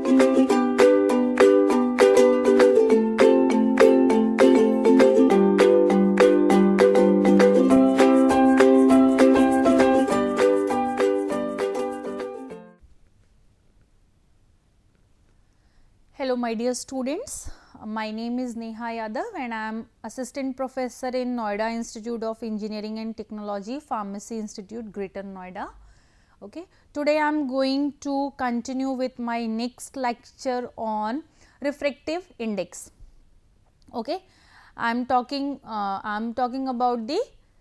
Hello my dear students, my name is Neha Yadav and I am Assistant Professor in Noida Institute of Engineering and Technology, Pharmacy Institute, Greater Noida. Okay. Today I am going to continue with my next lecture on refractive index. Okay. I am talking about the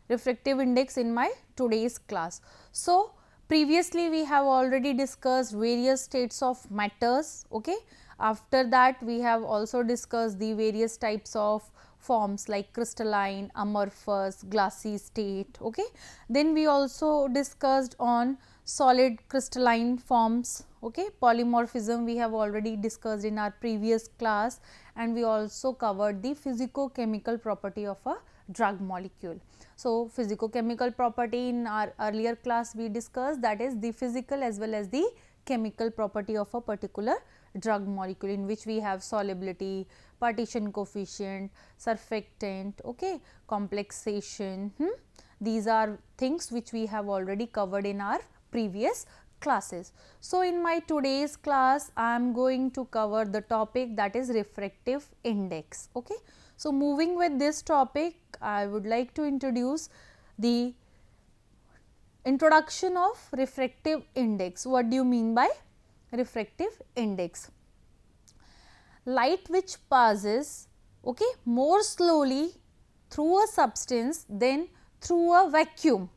refractive index in my today's class. So, previously we have already discussed various states of matters. Okay. After that we have also discussed the various types of forms like crystalline, amorphous, glassy state. Okay. Then we also discussed on solid crystalline forms. Okay. Polymorphism we have already discussed in our previous class, and we also covered the physico-chemical property of a drug molecule. So, physico-chemical property in our earlier class we discussed, that is the physical as well as the chemical property of a particular drug molecule, in which we have solubility, partition coefficient, surfactant, okay, complexation. These are things which we have already covered in our previous classes. So, in my today's class I am going to cover the topic, that is refractive index. Okay. So, moving with this topic, I would like to introduce the introduction of refractive index. What do you mean by refractive index? Light which passes, okay, more slowly through a substance than through a vacuum.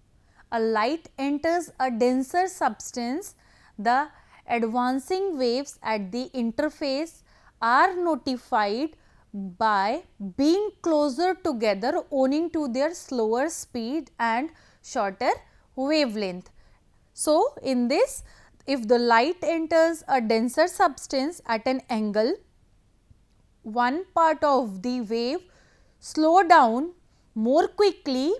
A light enters a denser substance, the advancing waves at the interface are notified by being closer together owing to their slower speed and shorter wavelength. So, in this, if the light enters a denser substance at an angle, one part of the wave slow down more quickly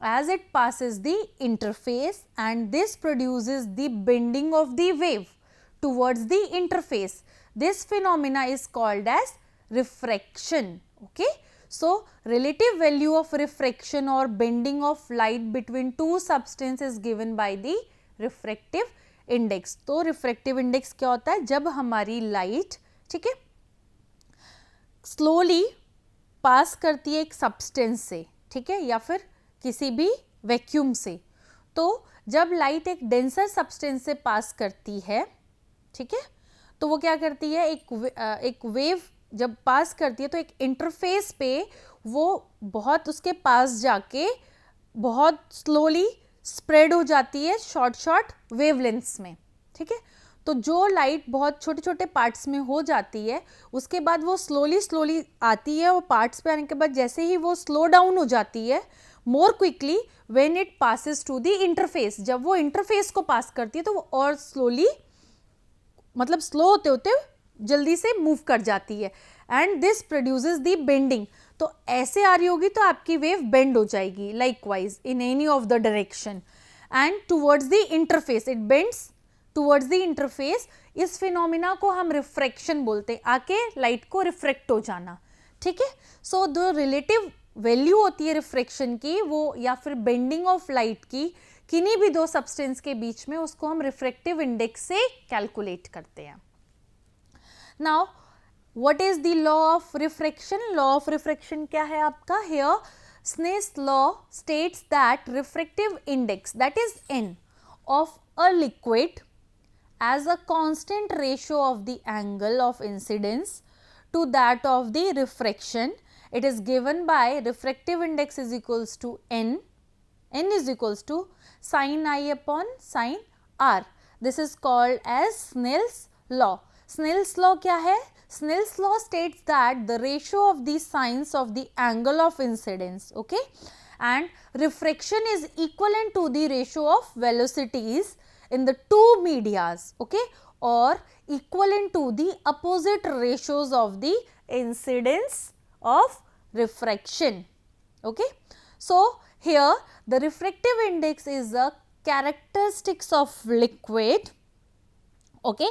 as it passes the interface, and this produces the bending of the wave towards the interface. This phenomena is called as refraction. Okay. So, relative value of refraction or bending of light between two substances is given by the refractive index. तो refractive index क्या होता है? जब हमारी light, ठीक है, slowly pass करती है एक सब्सटेंस से, ठीक है, या फिर किसी भी वैक्यूम से, तो जब लाइट एक डेंसर सब्सटेंस से पास करती है, ठीक है, तो वो क्या करती है, एक वेव जब पास करती है तो एक इंटरफेस पे वो बहुत उसके पास जाके बहुत स्लोली स्प्रेड हो जाती है शॉर्ट वेवलेंथ्स में. ठीक है, तो जो लाइट बहुत छोटे छोटे पार्ट्स में हो जाती है उसके बाद वो स्लोली आती है, और पार्ट्स पे आने के बाद जैसे ही वो स्लो डाउन हो जाती है more quickly when it passes to the interface. जब वो इंटरफेस को पास करती है तो वो और स्लोली, मतलब स्लो होते होते जल्दी से मूव कर जाती है, and this produces the bending. तो ऐसे आ रही होगी तो आपकी वेव बेंड हो जाएगी likewise in any of the direction, and towards the interface it bends towards the interface. इस फिनोमिना को हम रिफ्रैक्शन बोलते हैं, आके लाइट को रिफ्रेक्ट हो जाना. ठीक है, सो द रिलेटिव वैल्यू होती है रिफ्रैक्शन की, वो या फिर बेंडिंग ऑफ लाइट की किन्हीं भी दो सब्सटेंस के बीच में, उसको हम रिफ्रैक्टिव इंडेक्स से कैलकुलेट करते हैं. Now what is the law of refraction? Law of refraction क्या है आपका? Here Snell's law states that refractive index, that is n, of a liquid as a constant ratio of the angle of incidence to that of the refraction. It is given by refractive index is equals to n is equals to sin I upon sin r. This is called as Snell's law. Snell's law क्या है? Snell's law states that the ratio of the sines of the angle of incidence, okay, and refraction is equivalent to the ratio of velocities in the two medias, okay, or equivalent to the opposite ratios of the incidence of refraction. Okay. So, here the refractive index is a characteristics of liquid, okay,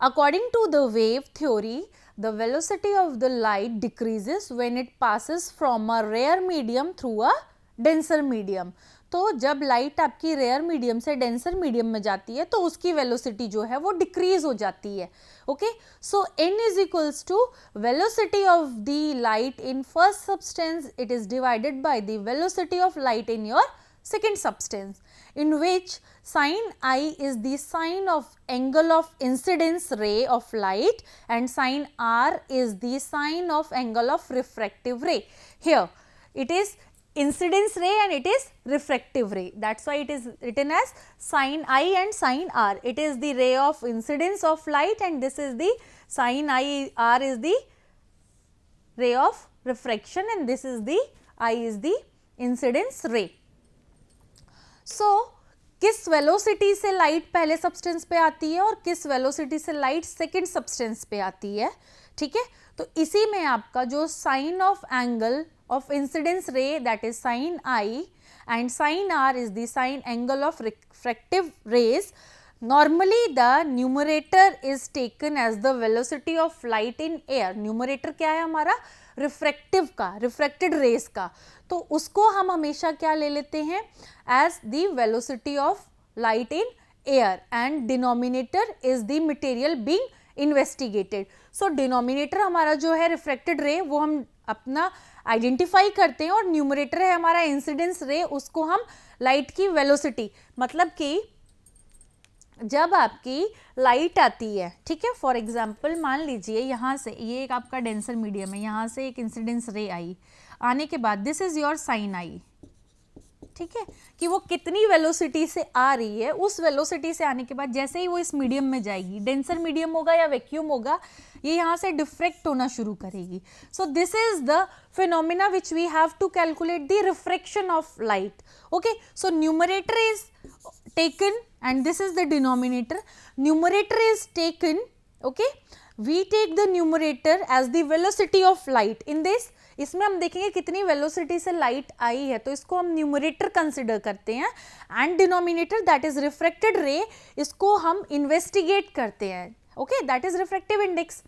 According to the wave theory, the velocity of the light decreases when it passes from a rare medium through a denser medium. तो जब light आपकी rare medium से denser medium में जाती है तो उसकी velocity जो है वो डिक्रीज हो जाती है. Okay, so n is equals to velocity of the light in first substance, it is divided by the velocity of light in your second substance, in which sin I is the sign of angle of incidence ray of light and sin R is the sign of angle of refractive ray. Here it is incidence ray and it is refractive ray, that's why it is written as sin I and sin R. It is the ray of incidence of light and this is the sin R is the ray of refraction and this is the I is the incidence ray. सो किस velocity से light पहले substance पे आती है और किस velocity से light second substance पे आती है, ठीक है. तो इसी में आपका जो sine of angle of incidence ray that is sine I and sine R is the sine angle of refractive rays. Normally the numerator is taken as the velocity of light in air. Numerator क्या है हमारा, refractive का, refracted raise का, तो उसको हम हमेशा क्या ले लेते हैं as the velocity of light in air and denominator is the material being investigated. So denominator हमारा जो है रिफ्रैक्टेड रे वो हम अपना आइडेंटिफाई करते हैं और न्यूमरेटर है हमारा इंसिडेंस रे, उसको हम लाइट की वेलोसिटी, मतलब कि जब आपकी लाइट आती है, ठीक है, फॉर एग्जाम्पल मान लीजिए यहाँ से ये एक आपका डेंसर मीडियम है, यहाँ से एक इंसिडेंस रे आई, आने के बाद दिस इज योर साइन आई, ठीक है, कि वो कितनी वेलोसिटी से आ रही है, उस वेलोसिटी से आने के बाद जैसे ही वो इस मीडियम में जाएगी, डेंसर मीडियम होगा या वैक्यूम होगा, ये यहाँ से डिफ्रेक्ट होना शुरू करेगी. So this is the phenomena which we have to calculate the refraction of light. Okay, so numerator is taken and this is the denominator. Numerator is taken, okay, we take the numerator as the velocity of light in this. इसमें हम देखेंगे कितनी velocity से light आई है, तो इसको हम numerator consider करते हैं and denominator that is refracted ray, इसको हम इन्वेस्टिगेट करते हैं. Okay, that is refractive index.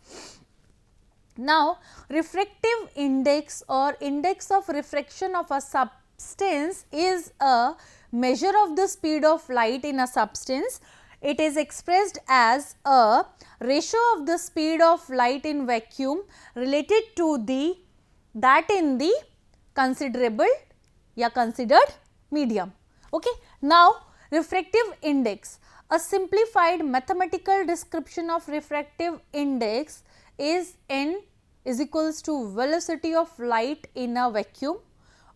Now refractive index और index of refraction of a substance is a measure of the speed of light in a substance. It is expressed as a ratio of the speed of light in vacuum related to that in the considerable या considered medium. Okay, now refractive index. A simplified mathematical description of refractive index is n is equals to velocity of light in a vacuum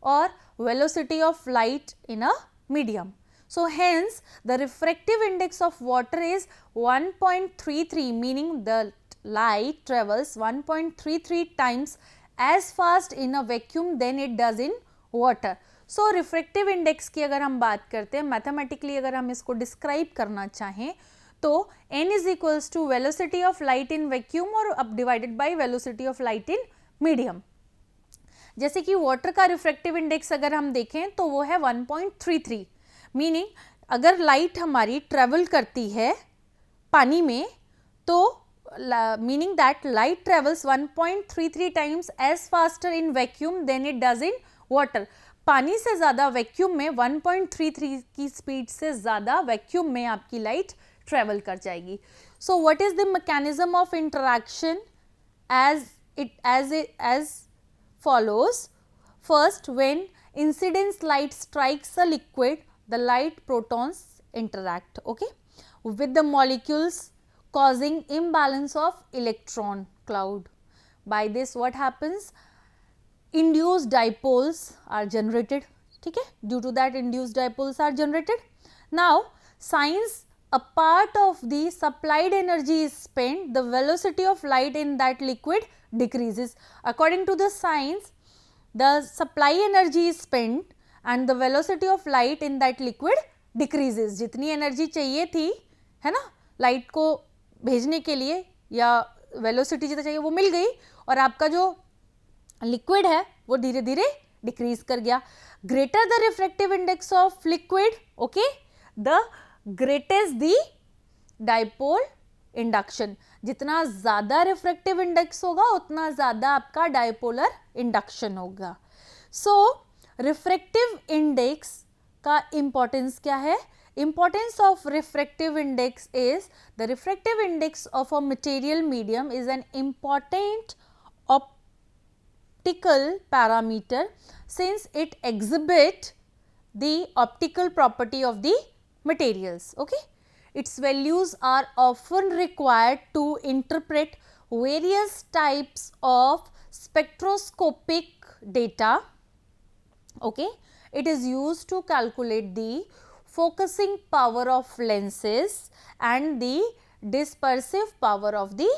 or velocity of light in a medium. So hence the refractive index of water is 1.33, meaning the light travels 1.33 times as fast in a vacuum than it does in water. So refractive index की अगर हम बात करते हैं mathematically, अगर हम इसको describe करना चाहें तो n is equals to velocity of light in vacuum और अब divided by velocity of light in medium. जैसे कि वाटर का रिफ्रैक्टिव इंडेक्स अगर हम देखें तो वो है 1.33, मीनिंग अगर लाइट हमारी ट्रेवल करती है पानी में तो meaning that light travels 1.33 times as faster in vacuum than it does in water. पानी से ज़्यादा वैक्यूम में 1.33 की स्पीड से ज़्यादा वैक्यूम में आपकी लाइट ट्रेवल कर जाएगी. So what is the mechanism of interaction as follows. First, when incidence light strikes a liquid, the light protons interact, okay, with the molecules causing imbalance of electron cloud. By this what happens? Induced dipoles are generated, ठीक है, due to that induced dipoles are generated. Now since a part of the supplied energy is spent, the velocity of light in that liquid decreases. According to the science, the supply energy is spent and the velocity of light in that liquid decreases. जितनी energy चाहिए थी, है ना, light को भेजने के लिए या वेलोसिटी जितना चाहिए वो मिल गई और आपका जो लिक्विड है वो धीरे धीरे डिक्रीज कर गया. Greater the refractive index of liquid, okay, the greatest the dipole induction, जितना ज़्यादा रिफ्रैक्टिव इंडेक्स होगा उतना ज़्यादा आपका डायपोलर इंडक्शन होगा। सो रिफ्रैक्टिव इंडेक्स का इम्पोर्टेंस क्या है? Importance of refractive index is the refractive index of a material medium is an important optical parameter since it exhibit the optical property of the materials. Okay, its values are often required to interpret various types of spectroscopic data. Okay, it is used to calculate the focusing power of lenses and the dispersive power of the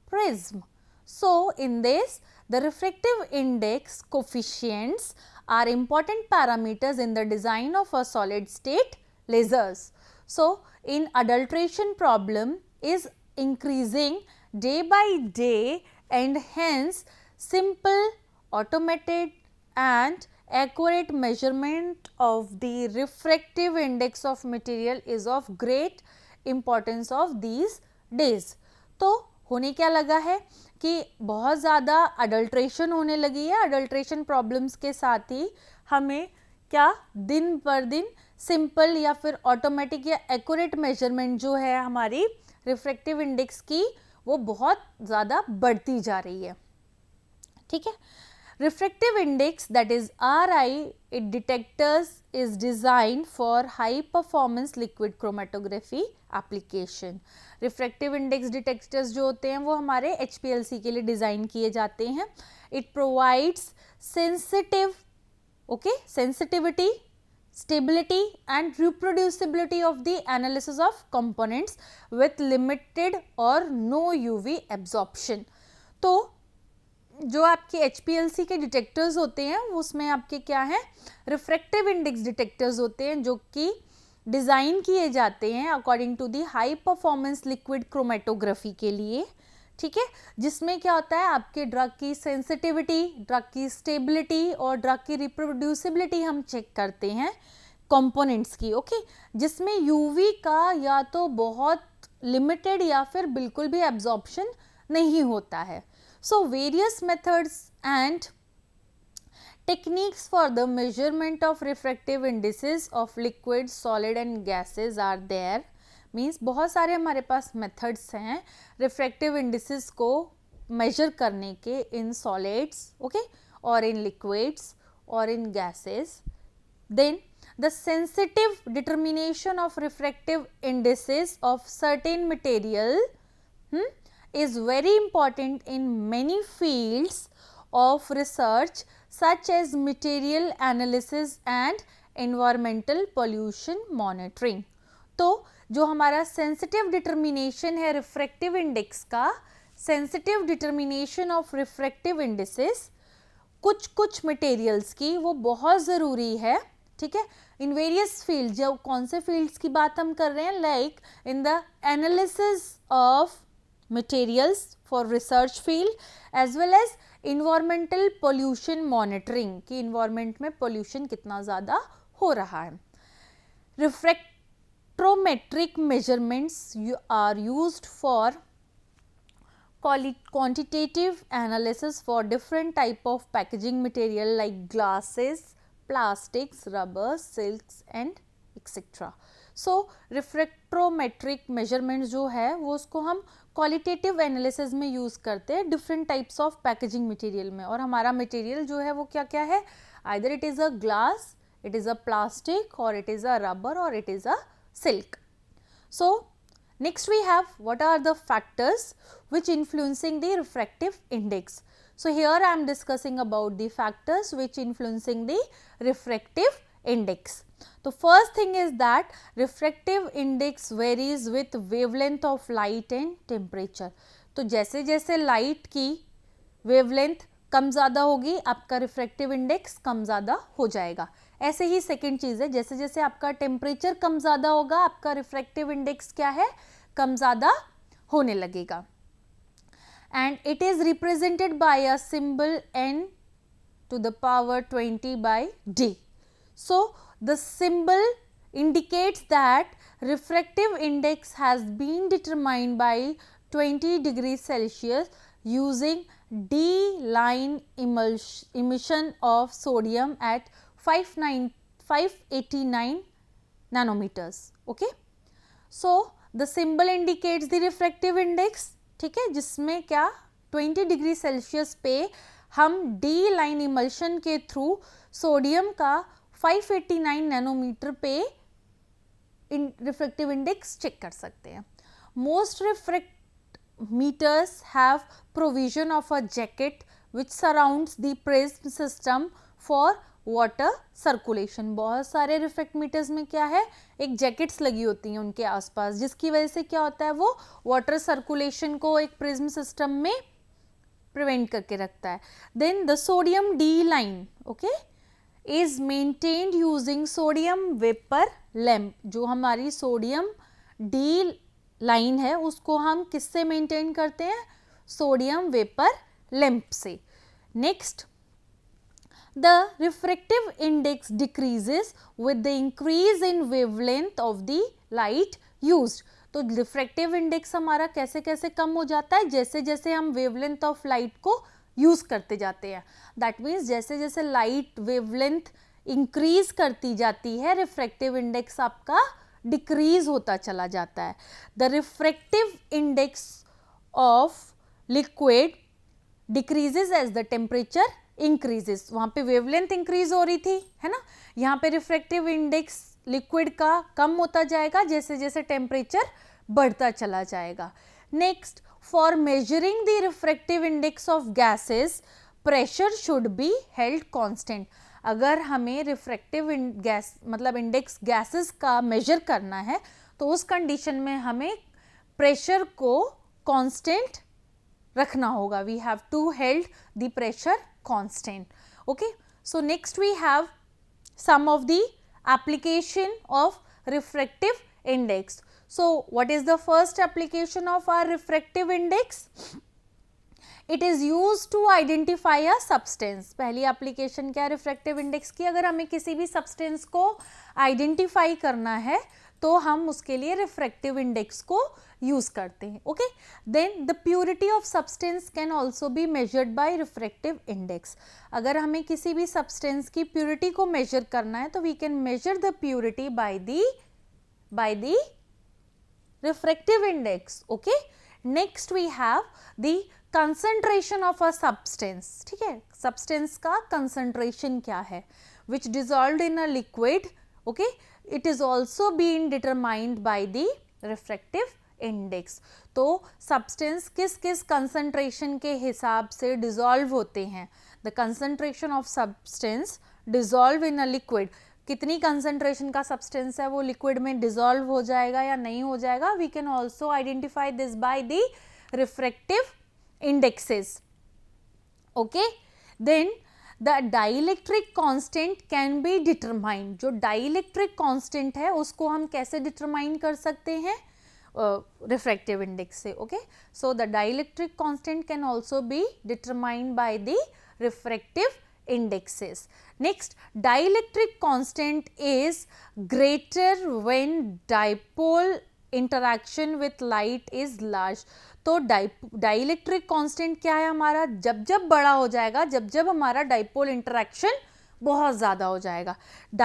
prism. So, in this the refractive index coefficients are important parameters in the design of a solid state lasers. So, in adulteration problem is increasing day by day and hence simple, automated and accurate measurement of the refractive index of material is of great importance of these days. तो होने क्या लगा है कि बहुत ज़्यादा adulteration होने लगी है। अडल्ट्रेशन प्रॉब्लम्स के साथ ही हमें क्या दिन पर दिन सिंपल या फिर ऑटोमेटिक या एक्यूरेट मेजरमेंट जो है हमारी रिफ्रैक्टिव इंडेक्स की वो बहुत ज़्यादा बढ़ती जा रही है। ठीक है, refractive index, that is RI, it detectors is designed for high performance liquid chromatography application. refractive index detectors जो होते हैं वो हमारे HPLC के लिए डिज़ाइन किए जाते हैं. It provides sensitive, okay, sensitivity, stability and reproducibility of the analysis of components with limited or no UV absorption. तो जो आपके HPLC के डिटेक्टर्स होते हैं उसमें आपके क्या है, रिफ्रैक्टिव इंडेक्स डिटेक्टर्स होते हैं जो कि डिज़ाइन किए जाते हैं according to the high performance liquid chromatography के लिए. ठीक है, जिसमें क्या होता है आपके ड्रग की सेंसिटिविटी, ड्रग की स्टेबिलिटी और ड्रग की रिप्रोड्यूसिबिलिटी हम चेक करते हैं कंपोनेंट्स की. ओके, जिसमें यूवी का या तो बहुत लिमिटेड या फिर बिल्कुल भी एब्जॉर्प्शन नहीं होता है. So, various methods and techniques for the measurement of refractive indices of liquids, solid and gases are there. Means बहुत सारे हमारे पास methods हैं refractive indices को measure करने के in solids, okay, or in liquids or in gases. Then the sensitive determination of refractive indices of certain material is very important in many fields of research such as material analysis and environmental pollution monitoring. तो जो हमारा sensitive determination है refractive index का, sensitive determination of refractive indices कुछ materials की वो बहुत ज़रूरी है. ठीक है, in various fields, जो कौन से fields की बात हम कर रहे हैं, like in the analysis of materials for research field as well as environmental pollution monitoring कि environment में pollution कितना ज़्यादा हो रहा है. Refractometric measurements are used for quantitative analysis for different type of packaging material like glasses, plastics, rubber, silks and etc. So refractometric measurements जो है वो उसको हम क्वालिटेटिव एनालिसिस में यूज़ करते हैं different types of packaging material में. और हमारा मटेरियल जो है वो क्या क्या है, either it is a glass, it is a plastic और इट इज़ अ रबर और it is a silk. So next we have what are the factors which influencing the refractive index. So here I am discussing about the factors which influencing the refractive index. The first thing is that refractive index varies with wavelength of light and temperature. तो जैसे जैसे light की wavelength कम ज़्यादा होगी आपका refractive index कम ज़्यादा हो जाएगा. ऐसे ही सेकेंड चीज़ है, जैसे जैसे आपका टेम्परेचर कम ज़्यादा होगा आपका रिफ्रैक्टिव इंडेक्स क्या है, कम ज़्यादा होने लगेगा. And it is represented by a symbol n to the power 20 by d. So the symbol indicates that refractive index has been determined by 20 degrees Celsius using D-line emission of sodium at 589 nanometers. Okay, so the symbol indicates the refractive index. ठीक है, जिसमें क्या 20 degree Celsius पे हम D line emulsion के through sodium का 589 nanometre पे refractive index check कर सकते हैं. Most refractometers have provision of a jacket which surrounds the prism system for water circulation. बहुत सारे रिफ्रैक्टमीटर्स में क्या है, एक जैकेट्स लगी होती हैं उनके आसपास, जिसकी वजह से क्या होता है, वो वाटर सर्कुलेशन को एक प्रिज्म सिस्टम में प्रिवेंट करके रखता है. Then the sodium D line okay is maintained using sodium vapour lamp. जो हमारी सोडियम डी लाइन है उसको हम किससे मेंटेन करते हैं, सोडियम वेपर लैम्प से. Next, the refractive index decreases with the increase in wavelength of the light used. तो रिफ्रैक्टिव इंडेक्स हमारा कैसे कैसे कम हो जाता है, जैसे जैसे हम वेवलेंथ ऑफ लाइट को यूज करते जाते हैं. दैट मीन्स जैसे जैसे लाइट वेवलेंथ इंक्रीज करती जाती है, रिफ्रैक्टिव इंडेक्स आपका डिक्रीज होता चला जाता है. The refractive index of liquid decreases as the temperature increases. वहाँ पे वेवलेंथ इंक्रीज हो रही थी, है ना, यहाँ पे रिफ्रैक्टिव इंडेक्स लिक्विड का कम होता जाएगा जैसे जैसे टेम्परेचर बढ़ता चला जाएगा. Next, for measuring the refractive index of gases pressure should be held constant. अगर हमें रिफ्रैक्टिव गैस मतलब इंडेक्स गैसेस का मेजर करना है तो उस कंडीशन में हमें प्रेशर को कांस्टेंट रखना होगा. We have to held the pressure constant. Okay, so next we have some of the application of refractive index. So what is the first application of our refractive index? It is used to identify a substance. पहली application क्या है refractive index की, अगर हमें किसी भी substance को identify करना है तो हम उसके लिए refractive index को यूज करते हैं. Okay, then the purity of substance can also be measured by refractive index. अगर हमें किसी भी सब्सटेंस की प्योरिटी को मेजर करना है तो we can measure the purity by the refractive index. Okay, next we have the concentration of a substance. ठीक है, सब्सटेंस का कंसंट्रेशन क्या है, which dissolved in a liquid. Okay, it is also been determined by the refractive index. तो substance किस किस concentration के हिसाब से डिसॉल्व होते हैं. The concentration of substance dissolve in a liquid, कितनी कंसंट्रेशन का सब्सटेंस है वो लिक्विड में डिसॉल्व हो जाएगा या नहीं हो जाएगा. We can also identify this by the refractive indexes. Okay, then the dielectric constant can be determined. जो डाइलेक्ट्रिक कांस्टेंट है उसको हम कैसे डिटरमाइन कर सकते हैं, refractive index से. okay, so the dielectric constant can also be determined by the refractive indexes. Next, dielectric constant is greater when dipole interaction with light is large. तो dielectric constant क्या है हमारा, जब जब बड़ा हो जाएगा, जब जब हमारा dipole interaction बहुत ज़्यादा हो जाएगा.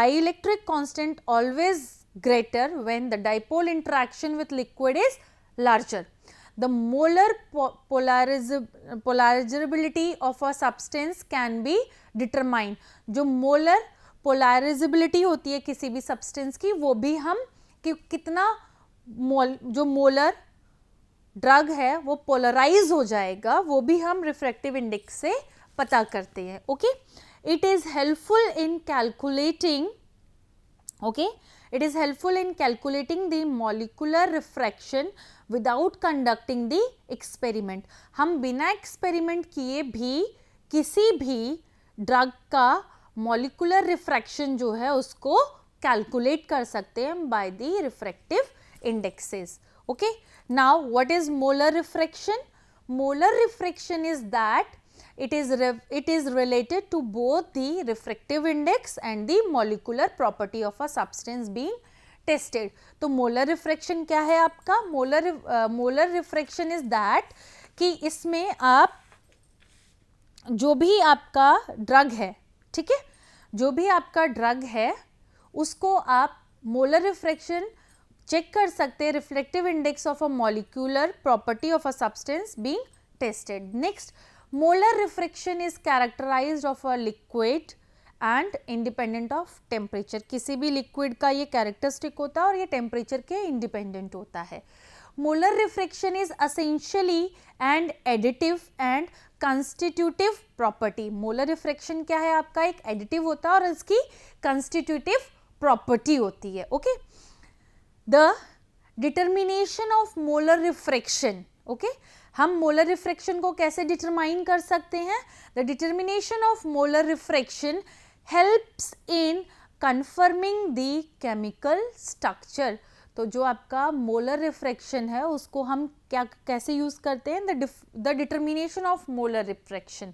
dielectric constant always greater when the dipole interaction with liquid is larger. The molar polarizability of a substance can be determined. जो molar polarizability होती है किसी भी substance की, वो भी हम कि कितना जो molar drug है वो polarize हो जाएगा, वो भी हम refractive index से पता करते हैं. Okay, it is helpful in calculating. Okay, it is helpful in calculating the molecular refraction without conducting the experiment. हम बिना experiment किए भी किसी भी drug का molecular refraction जो है उसको calculate कर सकते हैं by the refractive indexes. Okay, now what is molar refraction? Molar refraction is that it is related to both the refractive index and the molecular property of a substance being tested. तो molar refraction क्या है आपका? Molar refraction is that कि इसमें आप जो भी आपका ड्रग है, ठीक है, जो भी आपका ड्रग है उसको आप मोलर रिफ्रैक्शन चेक कर सकते हैं, reflective index of a molecular property of a substance being tested. Next, molar refraction is characterised of a liquid and independent of temperature. किसी भी लिक्विड का ये कैरेक्टरिस्टिक होता है और ये टेम्परेचर के इंडिपेंडेंट होता है। Molar refraction is essentially and additive and constitutive property. Molar refraction क्या है आपका? एक एडिटिव होता है और इसकी कंस्टिट्यूटिव प्रॉपर्टी होती है। Okay, the determination of molar refraction, okay, हम मोलर रिफ्रैक्शन को कैसे डिटरमाइन कर सकते हैं? The determination of molar refraction helps in confirming the chemical structure. तो जो आपका मोलर रिफ्रैक्शन है उसको हम क्या कैसे यूज करते हैं? The determination of molar refraction.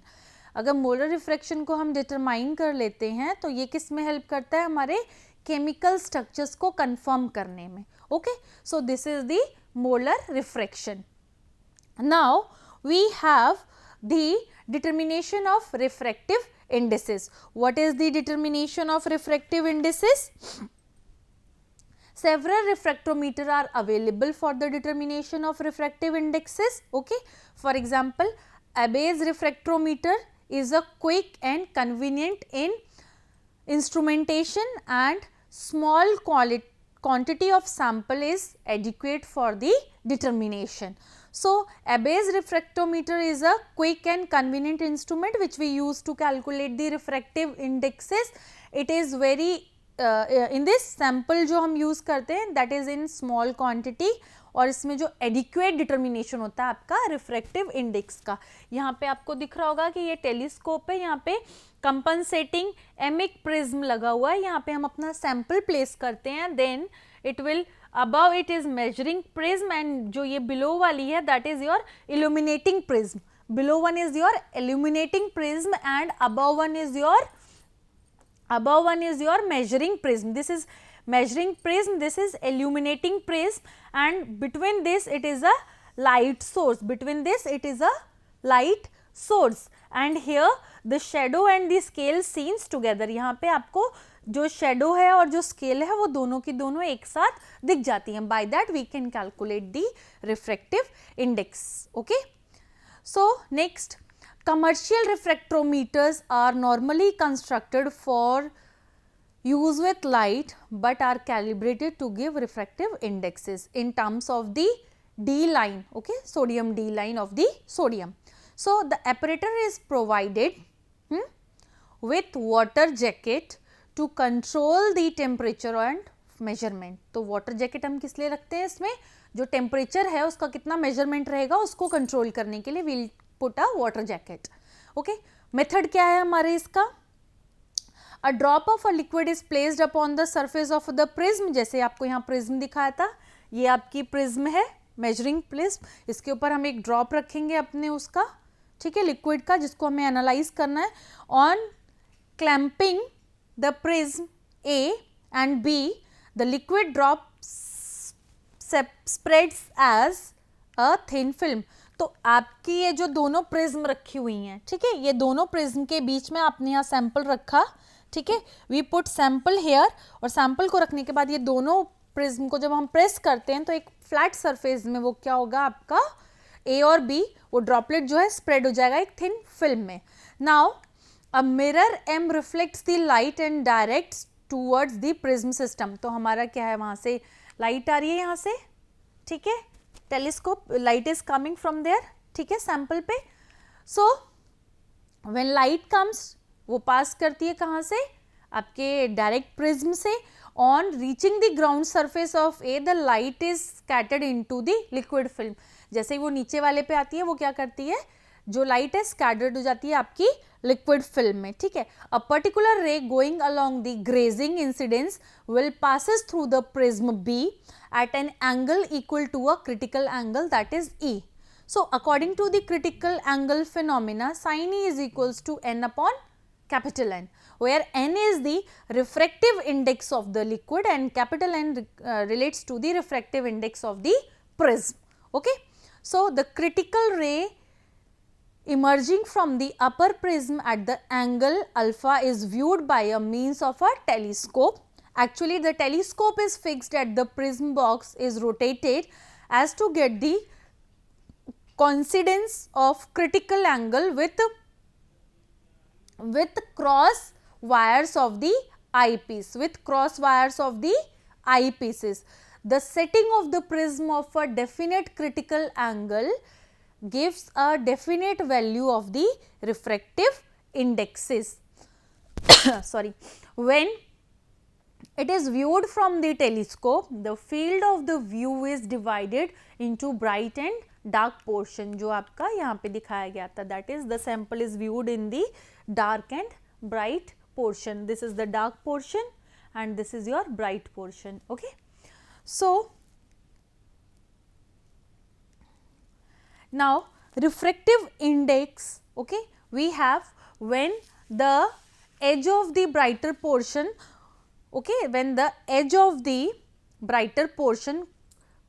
अगर मोलर रिफ्रैक्शन को हम डिटरमाइन कर लेते हैं तो ये किस में हेल्प करता है? हमारे केमिकल स्ट्रक्चर्स को कंफर्म करने में। Okay, so this is the molar refraction. Now we have the determination of refractive indices. What is the determination of refractive indices? Several refractometers are available for the determination of refractive indexes. Okay, for example, Abbe's refractometer is a quick and convenient in instrumentation and small quantity of sample is adequate for the determination. So, Abbe's refractometer is a quick and convenient instrument which we use to calculate the refractive indexes. It is very in this sample जो हम use करते हैं that is in small quantity और इसमें जो adequate determination होता है आपका refractive index का। यहाँ पे आपको दिख रहा होगा कि ये टेलीस्कोप है, यहाँ पे compensating emic prism लगा हुआ है, यहाँ पे हम अपना sample place करते हैं, then it will above it is measuring prism and जो ये below वाली है that is your illuminating prism. Below one is your illuminating prism and above one is your measuring prism. This is measuring prism, this is illuminating prism, and between this it is a light source. Between this it is a light source, and here the shadow and the scale seen together. यहाँ पे आपको जो shadow है और जो scale है वो दोनों की दोनों एक साथ दिख जाती हैं. By that we can calculate the refractive index. Okay, so next, commercial refractometers are normally constructed for use with light but are calibrated to give refractive indexes in terms of the D line, okay, sodium D line of the sodium. So, the apparatus is provided with water jacket to control the temperature and measurement. तो water jacket हम किस लिए रखते हैं? इसमें जो temperature है उसका कितना measurement रहेगा उसको control करने के लिए we'll put a water jacket. Okay, method क्या है हमारे इसका? A drop of a liquid is placed upon the surface of the prism. जैसे आपको यहाँ prism दिखाया था, ये आपकी prism है, measuring prism. इसके ऊपर हम एक drop रखेंगे अपने उसका, ठीक है, लिक्विड का, जिसको हमें एनालाइज करना है. On clamping the prism A and B the liquid drop spreads as a thin film. तो आपकी ये जो दोनों प्रिज्म रखी हुई हैं, ठीक है, ये दोनों प्रिज्म के बीच में आपने यहाँ सैंपल रखा, ठीक है, वी पुट सैंपल हेयर, और सैंपल को रखने के बाद ये दोनों प्रिज्म को जब हम प्रेस करते हैं तो एक फ्लैट सरफेस में वो क्या होगा आपका ए और बी, वो ड्रॉपलेट जो है स्प्रेड हो जाएगा एक थिन फिल्म में. Now a mirror M reflects the light and directs towards the prism system. तो हमारा क्या है, वहां से लाइट आ रही है यहाँ से, ठीक है, telescope light is coming from there, ठीक है, सैंपल पे. सो व्हेन लाइट कम्स, वो पास करती है कहाँ से, आपके डायरेक्ट प्रिज्म से. On reaching the ground surface of A the light is scattered into the liquid film. जैसे ही वो नीचे वाले पे आती है वो क्या करती है, जो लाइट है स्कैटर्ड हो जाती है आपकी लिक्विड फिल्म में, ठीक है. A particular ray going along the grazing incidence will passes through the prism B at an angle equal to a critical angle, that is E. So, according to the critical angle phenomena, sin E is equals to n upon capital N, where N is the refractive index of the liquid and capital N relates to the refractive index of the prism. Okay. So, the critical ray emerging from the upper prism at the angle alpha is viewed by a means of a telescope. Actually, the telescope is fixed at the prism box, is rotated as to get the coincidence of critical angle with cross wires of the eyepiece, eyepieces. The setting of the prism of a definite critical angle gives a definite value of the refractive indexes. Sorry. When it is viewed from the telescope, the field of the view is divided into bright and dark portion, जो आपका यहाँ पे दिखाया गया था, that is the sample is viewed in the dark and bright portion. This is the dark portion and this is your bright portion. Okay. So, now refractive index, okay, we have when the edge of the brighter portion, okay, when the edge of the brighter portion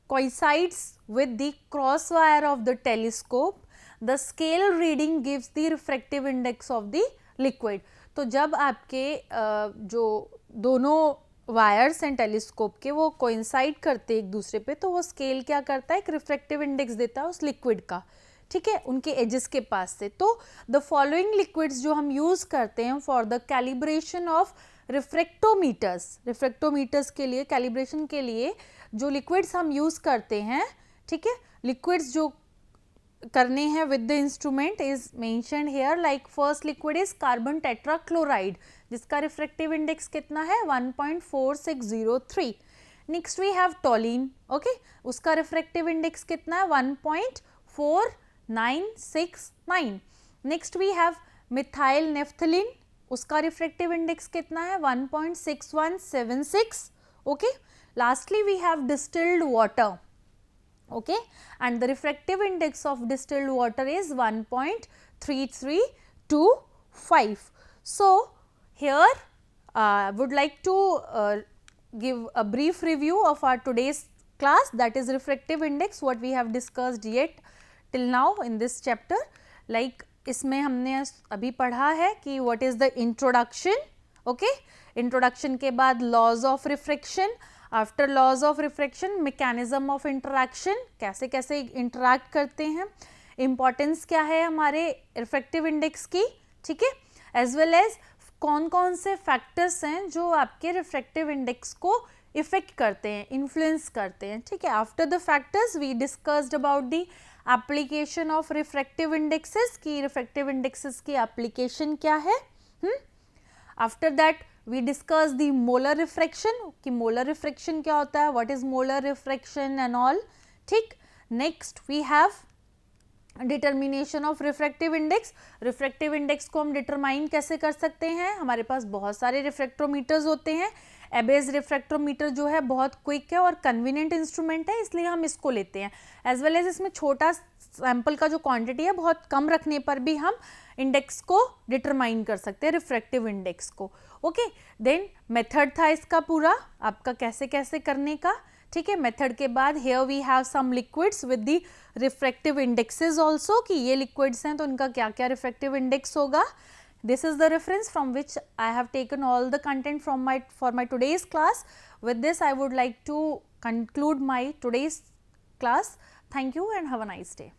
coincides with the cross wire of the telescope, the scale reading gives the refractive index of the liquid. तो जब आपके जो दोनों wires हैं telescope के वो coincide करते एक दूसरे पे, तो वो स्केल क्या करता है, एक रिफ्रैक्टिव इंडेक्स देता है उस लिक्विड का, ठीक है, उनके एजेस के पास से. तो द फॉलोइंग लिक्विड्स जो हम यूज करते हैं फॉर द कैलिब्रेशन ऑफ रिफ्रैक्टोमीटर्स के लिए, कैलिब्रेशन के लिए जो लिक्विड्स हम यूज करते हैं, ठीक है, लिक्विड्स जो करने हैं with the instrument is mentioned here. Like first liquid is carbon tetrachloride जिसका रिफ्रैक्टिव इंडेक्स कितना है 1.4603. Next we have toluene, okay, उसका रिफ्रैक्टिव इंडेक्स कितना है 1.4969. Next we have methyl naphthalene, उसका रिफ्रैक्टिव इंडेक्स कितना है 1.6176. Okay. Lastly we have distilled water, okay, and the refractive index of distilled water is 1.3325. So, here I would like to give a brief review of our today's class, that is refractive index, what we have discussed yet till now in this chapter. Like इसमें हमने अभी पढ़ा है कि what is the introduction, okay, introduction के बाद laws of refraction, after laws of refraction, mechanism of interaction, कैसे कैसे इंटरैक्ट करते हैं, इम्पॉर्टेंस क्या है हमारे रिफ्रैक्टिव इंडेक्स की, ठीक है, एज वेल एज कौन कौन से फैक्टर्स हैं जो आपके रिफ्रैक्टिव इंडेक्स को इफेक्ट करते हैं, इन्फ्लुएंस करते हैं, ठीक है. After the factors we discussed about the application of refractive indexes, की रिफ्रैक्टिव इंडेक्सेस की एप्लीकेशन क्या है. After that we discuss the molar refraction, कि molar refraction क्या होता है, what is molar refraction and all, ठीक. next we have determination of refractive index. refractive index को हम determine कैसे कर सकते हैं, हमारे पास बहुत सारे refractometers होते हैं. Abbe's refractometer जो है बहुत क्विक है और कन्वीनियंट इंस्ट्रूमेंट है, इसलिए हम इसको लेते हैं. एज वेल एज इसमें छोटा सैंपल का जो क्वांटिटी है बहुत कम रखने पर भी हम इंडेक्स को डिटरमाइन कर सकते हैं, रिफ्रैक्टिव इंडेक्स को. ओके, देन मेथड था इसका पूरा आपका कैसे कैसे करने का, ठीक है. मेथड के बाद here we have some liquids with the refractive indexes also, कि ये लिक्विड्स हैं तो इनका क्या क्या रिफ्रैक्टिव इंडेक्स होगा. This is the reference from which I have taken all the content from for my today's class. With this, I would like to conclude my today's class. Thank you and have a nice day.